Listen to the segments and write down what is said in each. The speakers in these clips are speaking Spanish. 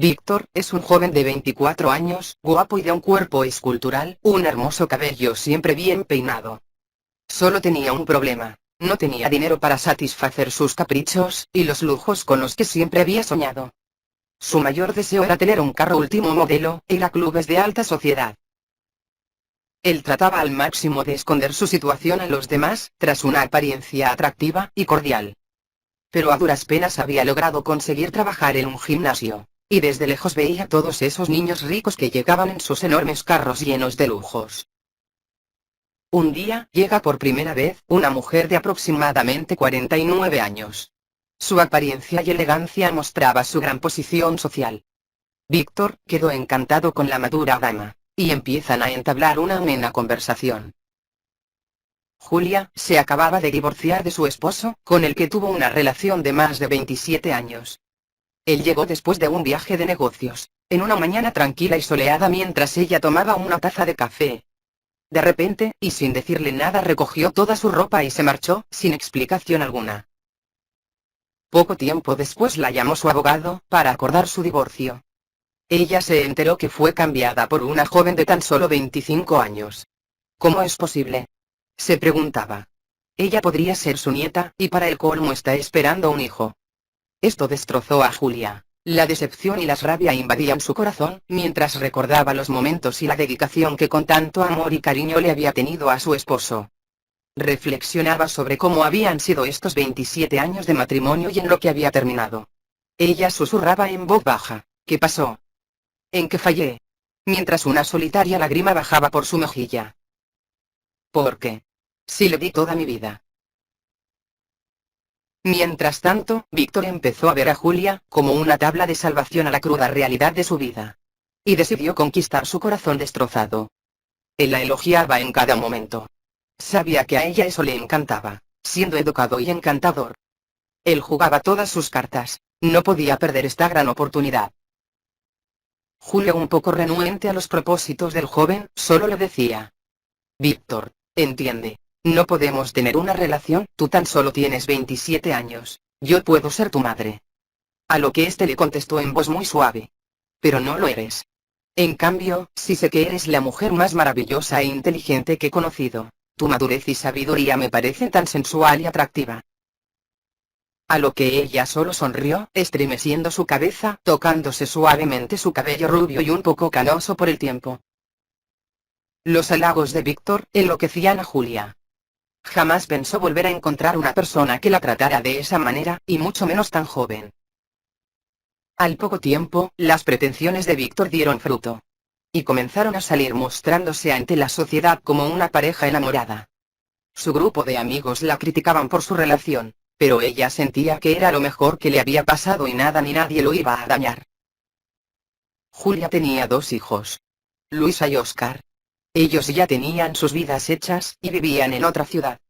Víctor es un joven de 24 años, guapo y de un cuerpo escultural, un hermoso cabello siempre bien peinado. Solo tenía un problema: no tenía dinero para satisfacer sus caprichos y los lujos con los que siempre había soñado. Su mayor deseo era tener un carro último modelo, ir a clubes de alta sociedad. Él trataba al máximo de esconder su situación a los demás, tras una apariencia atractiva y cordial. Pero a duras penas había logrado conseguir trabajar en un gimnasio, y desde lejos veía a todos esos niños ricos que llegaban en sus enormes carros llenos de lujos. Un día, llega por primera vez, una mujer de aproximadamente 49 años. Su apariencia y elegancia mostraba su gran posición social. Víctor quedó encantado con la madura dama, y empiezan a entablar una amena conversación. Julia se acababa de divorciar de su esposo, con el que tuvo una relación de más de 27 años. Él llegó después de un viaje de negocios, en una mañana tranquila y soleada mientras ella tomaba una taza de café. De repente, y sin decirle nada, recogió toda su ropa y se marchó, sin explicación alguna. Poco tiempo después la llamó su abogado, para acordar su divorcio. Ella se enteró que fue cambiada por una joven de tan solo 25 años. ¿Cómo es posible?, se preguntaba. Ella podría ser su nieta, y para el colmo está esperando un hijo. Esto destrozó a Julia. La decepción y la rabia invadían su corazón, mientras recordaba los momentos y la dedicación que con tanto amor y cariño le había tenido a su esposo. Reflexionaba sobre cómo habían sido estos 27 años de matrimonio y en lo que había terminado. Ella susurraba en voz baja: ¿qué pasó? ¿En qué fallé? Mientras una solitaria lágrima bajaba por su mejilla. ¿Por qué? Si le di toda mi vida. Mientras tanto, Víctor empezó a ver a Julia como una tabla de salvación a la cruda realidad de su vida. Y decidió conquistar su corazón destrozado. Él la elogiaba en cada momento. Sabía que a ella eso le encantaba, siendo educado y encantador. Él jugaba todas sus cartas, no podía perder esta gran oportunidad. Julia, un poco renuente a los propósitos del joven, solo le decía: Víctor, entiende. No podemos tener una relación, tú tan solo tienes 27 años, yo puedo ser tu madre. A lo que éste le contestó en voz muy suave: pero no lo eres. En cambio, sí sé que eres la mujer más maravillosa e inteligente que he conocido. Tu madurez y sabiduría me parecen tan sensual y atractiva. A lo que ella solo sonrió, estremeciendo su cabeza, tocándose suavemente su cabello rubio y un poco canoso por el tiempo. Los halagos de Víctor enloquecían a Julia. Jamás pensó volver a encontrar una persona que la tratara de esa manera, y mucho menos tan joven. Al poco tiempo, las pretensiones de Víctor dieron fruto. Y comenzaron a salir, mostrándose ante la sociedad como una pareja enamorada. Su grupo de amigos la criticaban por su relación, pero ella sentía que era lo mejor que le había pasado y nada ni nadie lo iba a dañar. Julia tenía 2 hijos, Luisa y Oscar. Ellos ya tenían sus vidas hechas, y vivían en otra ciudad.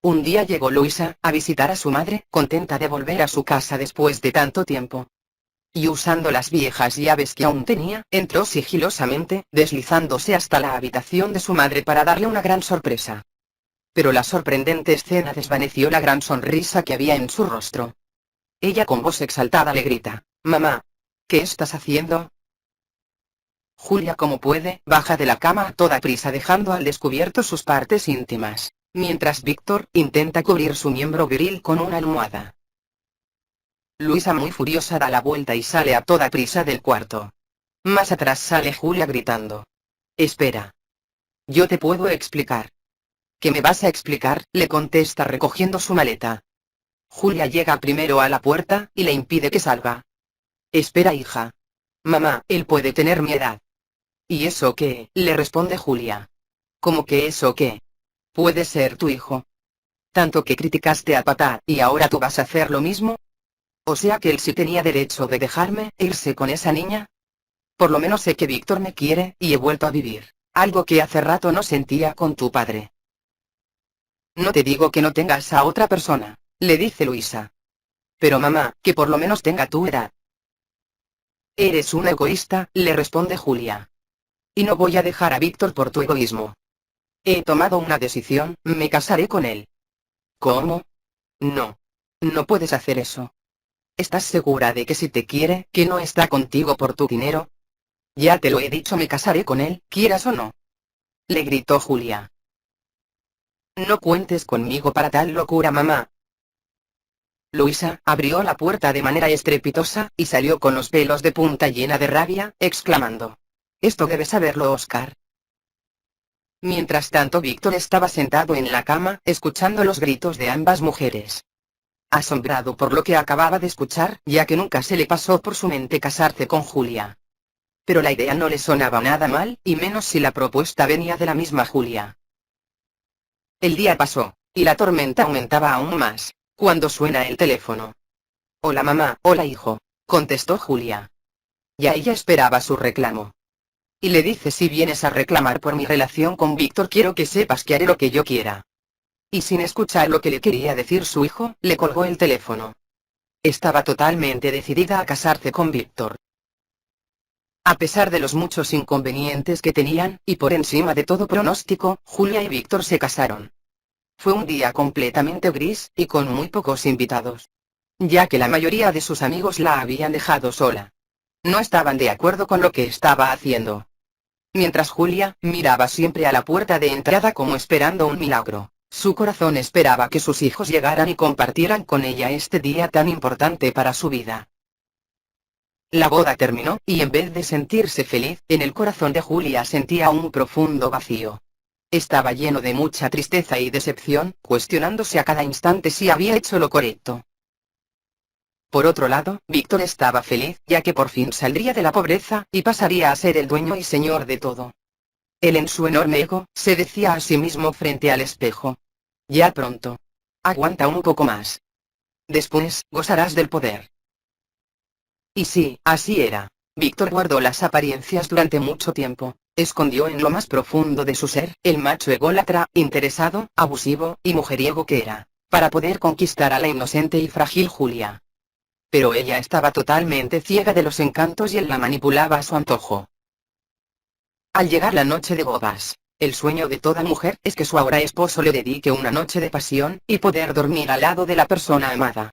Un día llegó Luisa, a visitar a su madre, contenta de volver a su casa después de tanto tiempo. Y usando las viejas llaves que aún tenía, entró sigilosamente, deslizándose hasta la habitación de su madre para darle una gran sorpresa. Pero la sorprendente escena desvaneció la gran sonrisa que había en su rostro. Ella con voz exaltada le grita: «Mamá, ¿qué estás haciendo?». Julia, como puede, baja de la cama a toda prisa, dejando al descubierto sus partes íntimas, mientras Víctor intenta cubrir su miembro viril con una almohada. Luisa, muy furiosa, da la vuelta y sale a toda prisa del cuarto. Más atrás sale Julia gritando: «Espera. Yo te puedo explicar». «¿Qué me vas a explicar?», le contesta recogiendo su maleta. Julia llega primero a la puerta, y le impide que salga. «Espera, hija. Mamá, él puede tener mi edad». «¿Y eso qué?», le responde Julia. «¿Cómo que eso qué? Puede ser tu hijo. Tanto que criticaste a papá, y ahora tú vas a hacer lo mismo. O sea que él sí tenía derecho de dejarme irse con esa niña. Por lo menos sé que Víctor me quiere, y he vuelto a vivir, algo que hace rato no sentía con tu padre». «No te digo que no tengas a otra persona», le dice Luisa. «Pero mamá, que por lo menos tenga tu edad». «Eres una egoísta», le responde Julia. «Y no voy a dejar a Víctor por tu egoísmo. He tomado una decisión, me casaré con él». «¿Cómo? No. No puedes hacer eso». ¿Estás segura de que si te quiere, que no está contigo por tu dinero? Ya te lo he dicho, me casaré con él, quieras o no. Le gritó Julia. No cuentes conmigo para tal locura, mamá. Luisa abrió la puerta de manera estrepitosa, y salió con los pelos de punta llena de rabia, exclamando: «Esto debes saberlo, Oscar». Mientras tanto, Víctor estaba sentado en la cama, escuchando los gritos de ambas mujeres. Asombrado por lo que acababa de escuchar, ya que nunca se le pasó por su mente casarse con Julia. Pero la idea no le sonaba nada mal, y menos si la propuesta venía de la misma Julia. El día pasó, y la tormenta aumentaba aún más, cuando suena el teléfono. «Hola mamá, hola hijo», contestó Julia. Ya ella esperaba su reclamo. «Y le dice, si vienes a reclamar por mi relación con Víctor, quiero que sepas que haré lo que yo quiera». Y sin escuchar lo que le quería decir su hijo, le colgó el teléfono. Estaba totalmente decidida a casarse con Víctor. A pesar de los muchos inconvenientes que tenían, y por encima de todo pronóstico, Julia y Víctor se casaron. Fue un día completamente gris, y con muy pocos invitados, ya que la mayoría de sus amigos la habían dejado sola. No estaban de acuerdo con lo que estaba haciendo. Mientras Julia miraba siempre a la puerta de entrada como esperando un milagro, su corazón esperaba que sus hijos llegaran y compartieran con ella este día tan importante para su vida. La boda terminó, y en vez de sentirse feliz, en el corazón de Julia sentía un profundo vacío. Estaba lleno de mucha tristeza y decepción, cuestionándose a cada instante si había hecho lo correcto. Por otro lado, Víctor estaba feliz, ya que por fin saldría de la pobreza, y pasaría a ser el dueño y señor de todo. Él, en su enorme ego, se decía a sí mismo frente al espejo: «Ya pronto. Aguanta un poco más. Después, gozarás del poder». Y sí, así era. Víctor guardó las apariencias durante mucho tiempo, escondió en lo más profundo de su ser, el macho ególatra, interesado, abusivo, y mujeriego que era, para poder conquistar a la inocente y frágil Julia. Pero ella estaba totalmente ciega de los encantos y él la manipulaba a su antojo. Al llegar la noche de bodas, el sueño de toda mujer es que su ahora esposo le dedique una noche de pasión, y poder dormir al lado de la persona amada.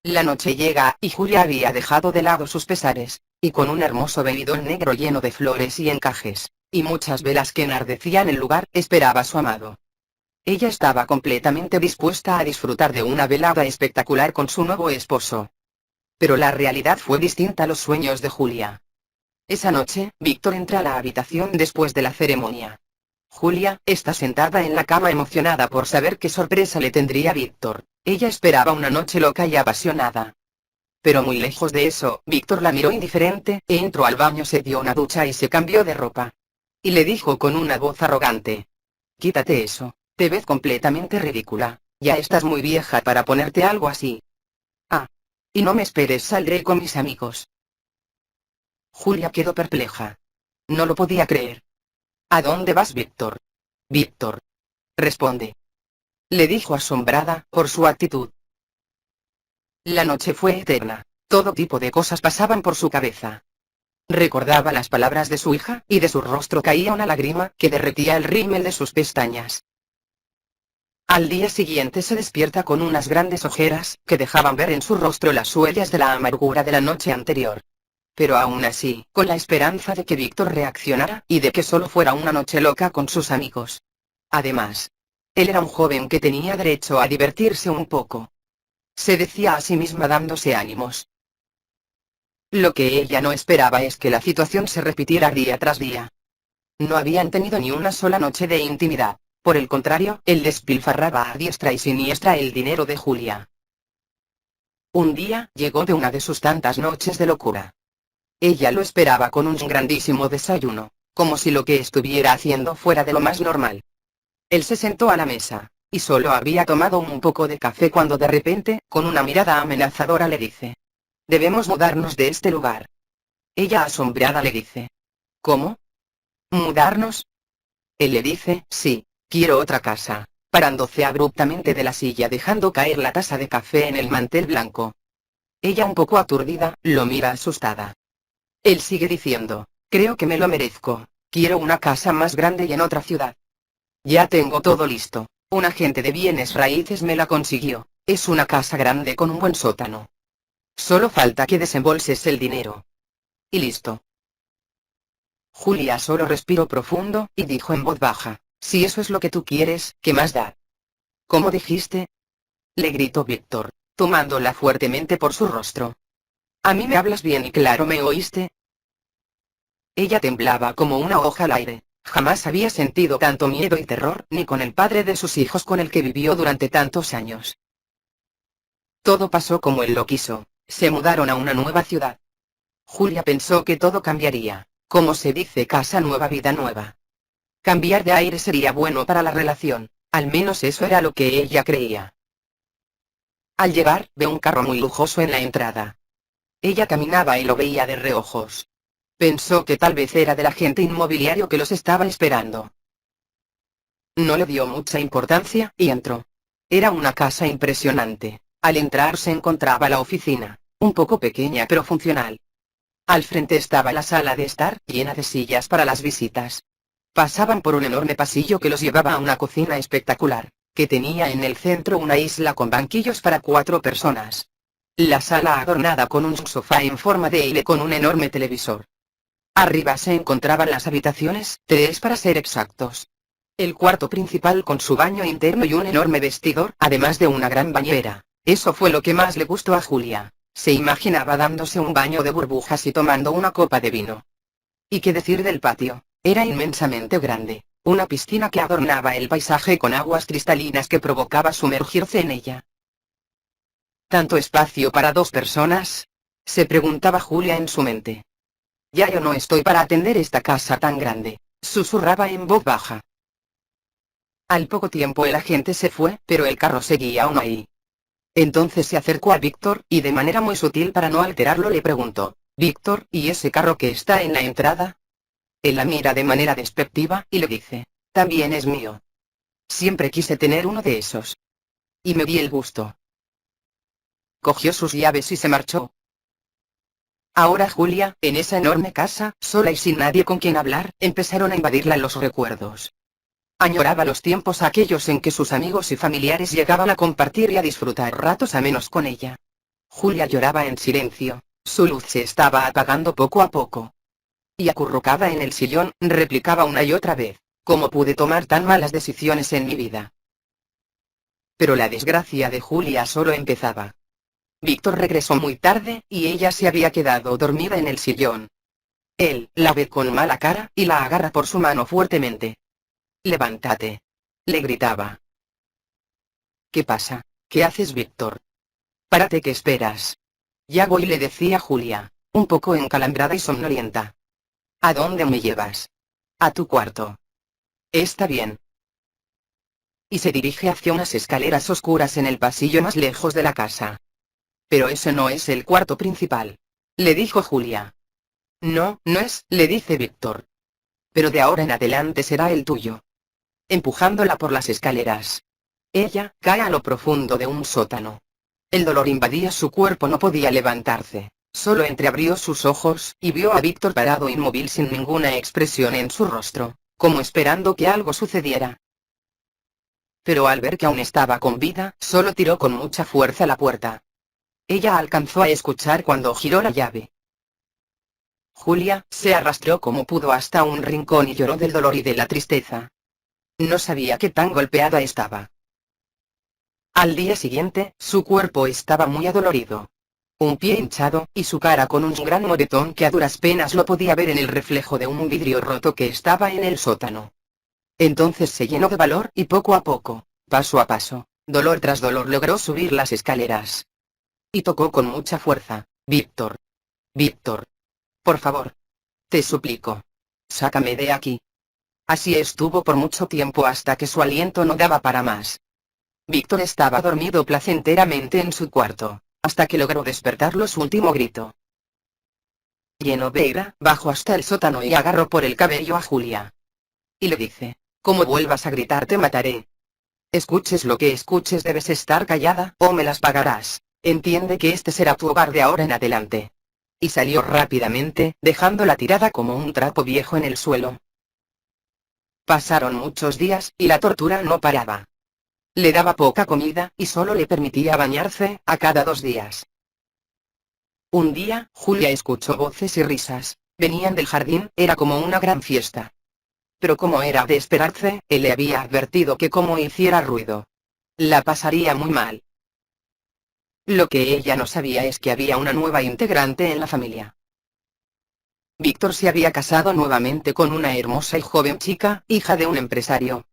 La noche llega, y Julia había dejado de lado sus pesares, y con un hermoso vestidor negro lleno de flores y encajes, y muchas velas que enardecían el lugar, esperaba a su amado. Ella estaba completamente dispuesta a disfrutar de una velada espectacular con su nuevo esposo. Pero la realidad fue distinta a los sueños de Julia. Esa noche, Víctor entra a la habitación después de la ceremonia. Julia está sentada en la cama emocionada por saber qué sorpresa le tendría Víctor. Ella esperaba una noche loca y apasionada. Pero muy lejos de eso, Víctor la miró indiferente, entró al baño, se dio una ducha y se cambió de ropa. Y le dijo con una voz arrogante: «Quítate eso, te ves completamente ridícula, ya estás muy vieja para ponerte algo así. Ah. Y no me esperes, saldré con mis amigos». Julia quedó perpleja. No lo podía creer. «¿A dónde vas, Víctor? Víctor. Responde», le dijo asombrada por su actitud. La noche fue eterna. Todo tipo de cosas pasaban por su cabeza. Recordaba las palabras de su hija, y de su rostro caía una lágrima que derretía el rímel de sus pestañas. Al día siguiente se despierta con unas grandes ojeras, que dejaban ver en su rostro las huellas de la amargura de la noche anterior. Pero aún así, con la esperanza de que Víctor reaccionara, y de que solo fuera una noche loca con sus amigos. Además, él era un joven que tenía derecho a divertirse un poco. Se decía a sí misma dándose ánimos. Lo que ella no esperaba es que la situación se repitiera día tras día. No habían tenido ni una sola noche de intimidad. Por el contrario, él despilfarraba a diestra y siniestra el dinero de Julia. Un día, llegó de una de sus tantas noches de locura. Ella lo esperaba con un grandísimo desayuno, como si lo que estuviera haciendo fuera de lo más normal. Él se sentó a la mesa, y solo había tomado un poco de café cuando de repente, con una mirada amenazadora le dice: «Debemos mudarnos de este lugar». Ella, asombrada, le dice: «¿Cómo? ¿Mudarnos?». Él le dice: «Sí, quiero otra casa», parándose abruptamente de la silla, dejando caer la taza de café en el mantel blanco. Ella, un poco aturdida, lo mira asustada. Él sigue diciendo: «Creo que me lo merezco, quiero una casa más grande y en otra ciudad. Ya tengo todo listo, un agente de bienes raíces me la consiguió, Es una casa grande con un buen sótano. Solo falta que desembolses el dinero. Y listo. Julia solo respiró profundo, y dijo en voz baja, si eso es lo que tú quieres, ¿qué más da? ¿Cómo dijiste? Le gritó Víctor, tomándola fuertemente por su rostro. A mí me hablas bien y claro, ¿me oíste? Ella temblaba como una hoja al aire. Jamás había sentido tanto miedo y terror, ni con el padre de sus hijos con el que vivió durante tantos años. Todo pasó como él lo quiso. Se mudaron a una nueva ciudad. Julia pensó que todo cambiaría. Como se dice, casa nueva, vida nueva. Cambiar de aire sería bueno para la relación, al menos eso era lo que ella creía. Al llegar, ve un carro muy lujoso en la entrada. Ella caminaba y lo veía de reojos. Pensó que tal vez era del agente inmobiliario que los estaba esperando. No le dio mucha importancia, y entró. Era una casa impresionante. Al entrar se encontraba la oficina, un poco pequeña pero funcional. Al frente estaba la sala de estar, llena de sillas para las visitas. Pasaban por un enorme pasillo que los llevaba a una cocina espectacular, que tenía en el centro una isla con banquillos para 4 personas. La sala adornada con un sofá en forma de L con un enorme televisor. Arriba se encontraban las habitaciones, 3 para ser exactos. El cuarto principal con su baño interno y un enorme vestidor, además de una gran bañera. Eso fue lo que más le gustó a Julia. Se imaginaba dándose un baño de burbujas y tomando una copa de vino. ¿Y qué decir del patio? Era inmensamente grande, una piscina que adornaba el paisaje con aguas cristalinas que provocaba sumergirse en ella. ¿Tanto espacio para 2 personas? Se preguntaba Julia en su mente. Ya yo no estoy para atender esta casa tan grande, susurraba en voz baja. Al poco tiempo el agente se fue, pero el carro seguía aún ahí. Entonces se acercó a Víctor, y de manera muy sutil para no alterarlo le preguntó, Víctor, ¿y ese carro que está en la entrada? Él la mira de manera despectiva, y le dice, también es mío. Siempre quise tener uno de esos. Y me di el gusto. Cogió sus llaves y se marchó. Ahora Julia, en esa enorme casa, sola y sin nadie con quien hablar, empezaron a invadirla los recuerdos. Añoraba los tiempos aquellos en que sus amigos y familiares llegaban a compartir y a disfrutar ratos amenos con ella. Julia lloraba en silencio, su luz se estaba apagando poco a poco. Y acurrucada en el sillón, replicaba una y otra vez, ¿cómo pude tomar tan malas decisiones en mi vida? Pero la desgracia de Julia solo empezaba. Víctor regresó muy tarde, y ella se había quedado dormida en el sillón. Él la ve con mala cara, y la agarra por su mano fuertemente. Levántate. Le gritaba. ¿Qué pasa? ¿Qué haces, Víctor? Párate, ¿qué esperas? Ya voy, le decía Julia, un poco encalambrada y somnolienta. ¿A dónde me llevas? A tu cuarto. Está bien. Y se dirige hacia unas escaleras oscuras en el pasillo más lejos de la casa. Pero ese no es el cuarto principal, le dijo Julia. No, no es, le dice Víctor. Pero de ahora en adelante será el tuyo. Empujándola por las escaleras. Ella cae a lo profundo de un sótano. El dolor invadía su cuerpo, no podía levantarse. Solo entreabrió sus ojos, y vio a Víctor parado inmóvil sin ninguna expresión en su rostro, como esperando que algo sucediera. Pero al ver que aún estaba con vida, solo tiró con mucha fuerza la puerta. Ella alcanzó a escuchar cuando giró la llave. Julia se arrastró como pudo hasta un rincón y lloró del dolor y de la tristeza. No sabía qué tan golpeada estaba. Al día siguiente, su cuerpo estaba muy adolorido. Un pie hinchado, y su cara con un gran moretón que a duras penas lo podía ver en el reflejo de un vidrio roto que estaba en el sótano. Entonces se llenó de valor, y poco a poco, paso a paso, dolor tras dolor logró subir las escaleras. Y tocó con mucha fuerza, Víctor. Víctor. Por favor. Te suplico. Sácame de aquí. Así estuvo por mucho tiempo hasta que su aliento no daba para más. Víctor estaba dormido placenteramente en su cuarto, hasta que logró despertarlo su último grito. Lleno de ira, bajó hasta el sótano y agarró por el cabello a Julia. Y le dice, como vuelvas a gritar te mataré. Escuches lo que escuches, debes estar callada, o me las pagarás. Entiende que este será tu hogar de ahora en adelante. Y salió rápidamente, dejándola tirada como un trapo viejo en el suelo. Pasaron muchos días, y la tortura no paraba. Le daba poca comida y solo le permitía bañarse a cada 2 días. Un día, Julia escuchó voces y risas. Venían del jardín, era como una gran fiesta. Pero como era de esperarse, él le había advertido que como hiciera ruido, la pasaría muy mal. Lo que ella no sabía es que había una nueva integrante en la familia. Víctor se había casado nuevamente con una hermosa y joven chica, hija de un empresario.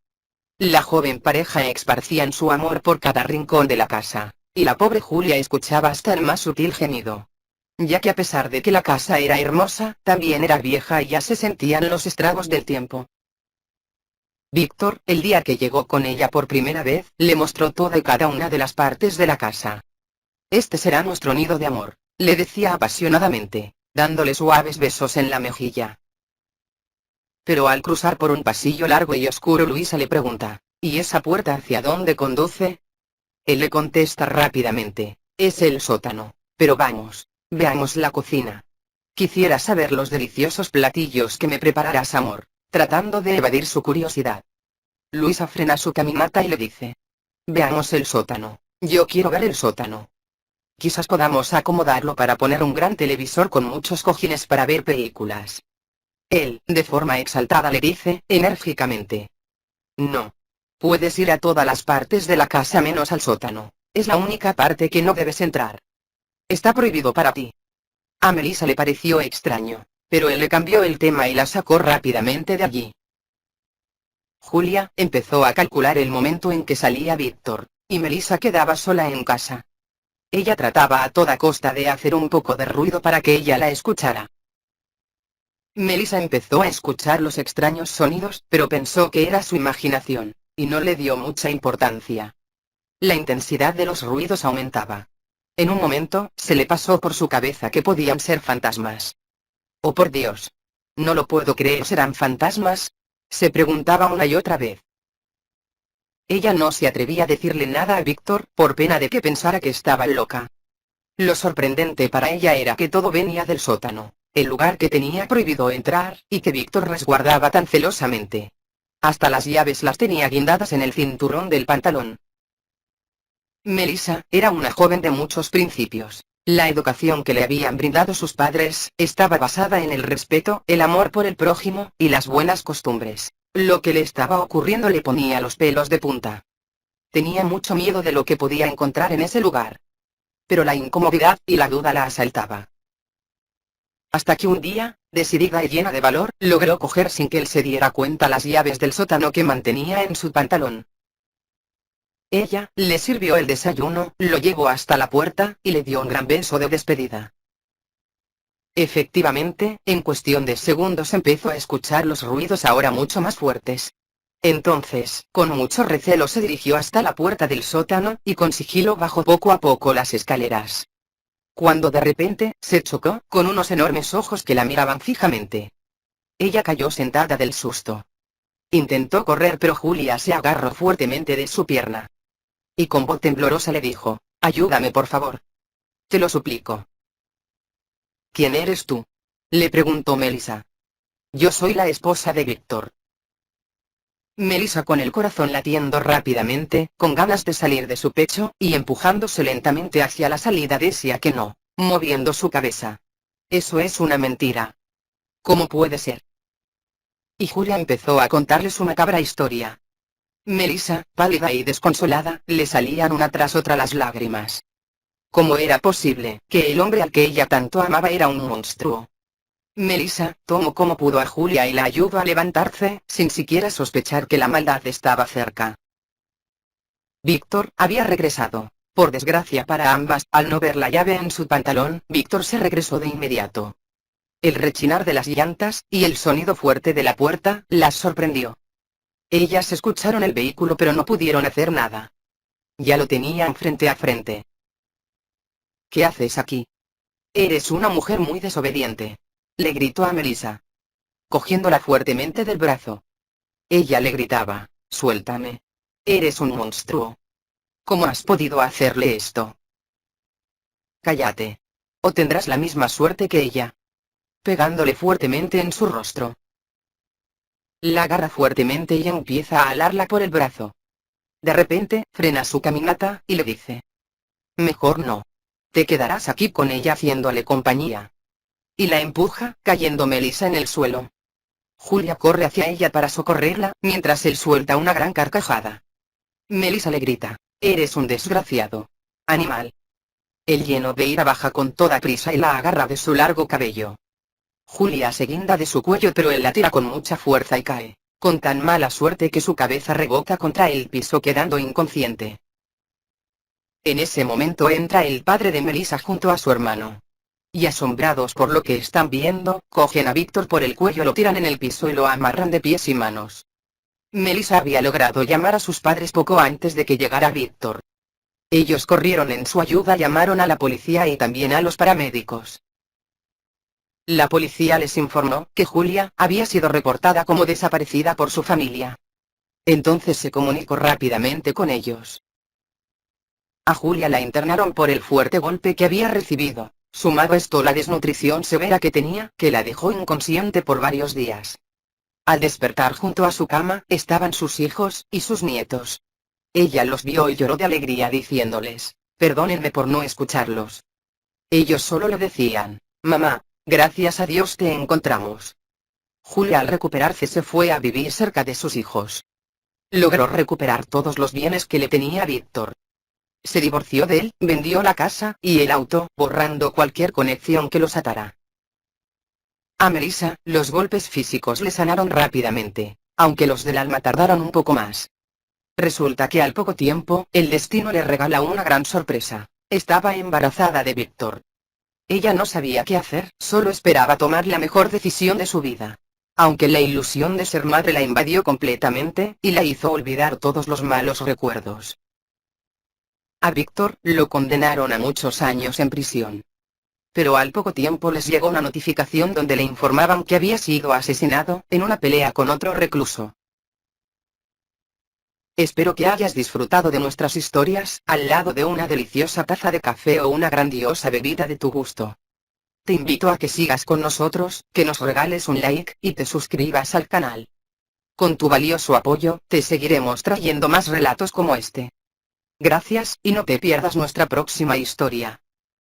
La joven pareja esparcían su amor por cada rincón de la casa, y la pobre Julia escuchaba hasta el más sutil gemido. Ya que a pesar de que la casa era hermosa, también era vieja y ya se sentían los estragos del tiempo. Víctor, el día que llegó con ella por primera vez, le mostró toda y cada una de las partes de la casa. Este será nuestro nido de amor, le decía apasionadamente, dándole suaves besos en la mejilla. Pero al cruzar por un pasillo largo y oscuro, Luisa le pregunta, ¿y esa puerta hacia dónde conduce? Él le contesta rápidamente, es el sótano, pero vamos, veamos la cocina. Quisiera saber los deliciosos platillos que me prepararás, amor, tratando de evadir su curiosidad. Luisa frena su caminata y le dice, veamos el sótano, yo quiero ver el sótano. Quizás podamos acomodarlo para poner un gran televisor con muchos cojines para ver películas. Él, de forma exaltada, le dice, enérgicamente, no. Puedes ir a todas las partes de la casa menos al sótano, es la única parte que no debes entrar. Está prohibido para ti. A Melissa le pareció extraño, pero él le cambió el tema y la sacó rápidamente de allí. Julia empezó a calcular el momento en que salía Víctor, y Melissa quedaba sola en casa. Ella trataba a toda costa de hacer un poco de ruido para que ella la escuchara. Melissa empezó a escuchar los extraños sonidos, pero pensó que era su imaginación, y no le dio mucha importancia. La intensidad de los ruidos aumentaba. En un momento, se le pasó por su cabeza que podían ser fantasmas. ¡Oh, por Dios! No lo puedo creer, ¿serán fantasmas?, se preguntaba una y otra vez. Ella no se atrevía a decirle nada a Víctor, por pena de que pensara que estaba loca. Lo sorprendente para ella era que todo venía del sótano, el lugar que tenía prohibido entrar, y que Víctor resguardaba tan celosamente. Hasta las llaves las tenía guindadas en el cinturón del pantalón. Melissa era una joven de muchos principios. La educación que le habían brindado sus padres estaba basada en el respeto, el amor por el prójimo, y las buenas costumbres. Lo que le estaba ocurriendo le ponía los pelos de punta. Tenía mucho miedo de lo que podía encontrar en ese lugar. Pero la incomodidad y la duda la asaltaba. Hasta que un día, decidida y llena de valor, logró coger sin que él se diera cuenta las llaves del sótano que mantenía en su pantalón. Ella le sirvió el desayuno, lo llevó hasta la puerta, y le dio un gran beso de despedida. Efectivamente, en cuestión de segundos empezó a escuchar los ruidos ahora mucho más fuertes. Entonces, con mucho recelo se dirigió hasta la puerta del sótano, y con sigilo bajó poco a poco las escaleras. Cuando de repente, se chocó con unos enormes ojos que la miraban fijamente. Ella cayó sentada del susto. Intentó correr, pero Julia se agarró fuertemente de su pierna. Y con voz temblorosa le dijo, ayúdame, por favor. Te lo suplico. ¿Quién eres tú?, le preguntó Melissa. Yo soy la esposa de Víctor. Melissa, con el corazón latiendo rápidamente, con ganas de salir de su pecho, y empujándose lentamente hacia la salida, decía que no, moviendo su cabeza. Eso es una mentira. ¿Cómo puede ser? Y Julia empezó a contarle su macabra historia. Melissa, pálida y desconsolada, le salían una tras otra las lágrimas. ¿Cómo era posible que el hombre al que ella tanto amaba era un monstruo? Melissa tomó como pudo a Julia y la ayudó a levantarse, sin siquiera sospechar que la maldad estaba cerca. Víctor había regresado. Por desgracia para ambas, al no ver la llave en su pantalón, Víctor se regresó de inmediato. El rechinar de las llantas, y el sonido fuerte de la puerta, las sorprendió. Ellas escucharon el vehículo pero no pudieron hacer nada. Ya lo tenían frente a frente. ¿Qué haces aquí? Eres una mujer muy desobediente, le gritó a Melissa, cogiéndola fuertemente del brazo. Ella le gritaba, suéltame. Eres un monstruo. ¿Cómo has podido hacerle esto? Cállate. O tendrás la misma suerte que ella. Pegándole fuertemente en su rostro. La agarra fuertemente y empieza a alarla por el brazo. De repente, frena su caminata, y le dice: mejor no. Te quedarás aquí con ella haciéndole compañía. Y la empuja, cayendo Melissa en el suelo. Julia corre hacia ella para socorrerla, mientras él suelta una gran carcajada. Melissa le grita: eres un desgraciado. Animal. Él, lleno de ira, baja con toda prisa y la agarra de su largo cabello. Julia se guinda de su cuello, pero él la tira con mucha fuerza y cae, con tan mala suerte que su cabeza rebota contra el piso, quedando inconsciente. En ese momento entra el padre de Melissa junto a su hermano. Y asombrados por lo que están viendo, cogen a Víctor por el cuello, lo tiran en el piso y lo amarran de pies y manos. Melissa había logrado llamar a sus padres poco antes de que llegara Víctor. Ellos corrieron en su ayuda, llamaron a la policía y también a los paramédicos. La policía les informó que Julia había sido reportada como desaparecida por su familia. Entonces se comunicó rápidamente con ellos. A Julia la internaron por el fuerte golpe que había recibido, sumado a esto la desnutrición severa que tenía, que la dejó inconsciente por varios días. Al despertar, junto a su cama estaban sus hijos y sus nietos. Ella los vio y lloró de alegría, diciéndoles: perdónenme por no escucharlos. Ellos solo le decían: mamá, gracias a Dios te encontramos. Julia, al recuperarse, se fue a vivir cerca de sus hijos. Logró recuperar todos los bienes que le tenía Víctor. Se divorció de él, vendió la casa y el auto, borrando cualquier conexión que los atara. A Melissa, los golpes físicos le sanaron rápidamente, aunque los del alma tardaron un poco más. Resulta que al poco tiempo, el destino le regala una gran sorpresa: estaba embarazada de Víctor. Ella no sabía qué hacer, solo esperaba tomar la mejor decisión de su vida. Aunque la ilusión de ser madre la invadió completamente, y la hizo olvidar todos los malos recuerdos. A Víctor lo condenaron a muchos años en prisión. Pero al poco tiempo les llegó una notificación donde le informaban que había sido asesinado en una pelea con otro recluso. Espero que hayas disfrutado de nuestras historias, al lado de una deliciosa taza de café o una grandiosa bebida de tu gusto. Te invito a que sigas con nosotros, que nos regales un like, y te suscribas al canal. Con tu valioso apoyo, te seguiremos trayendo más relatos como este. Gracias, y no te pierdas nuestra próxima historia.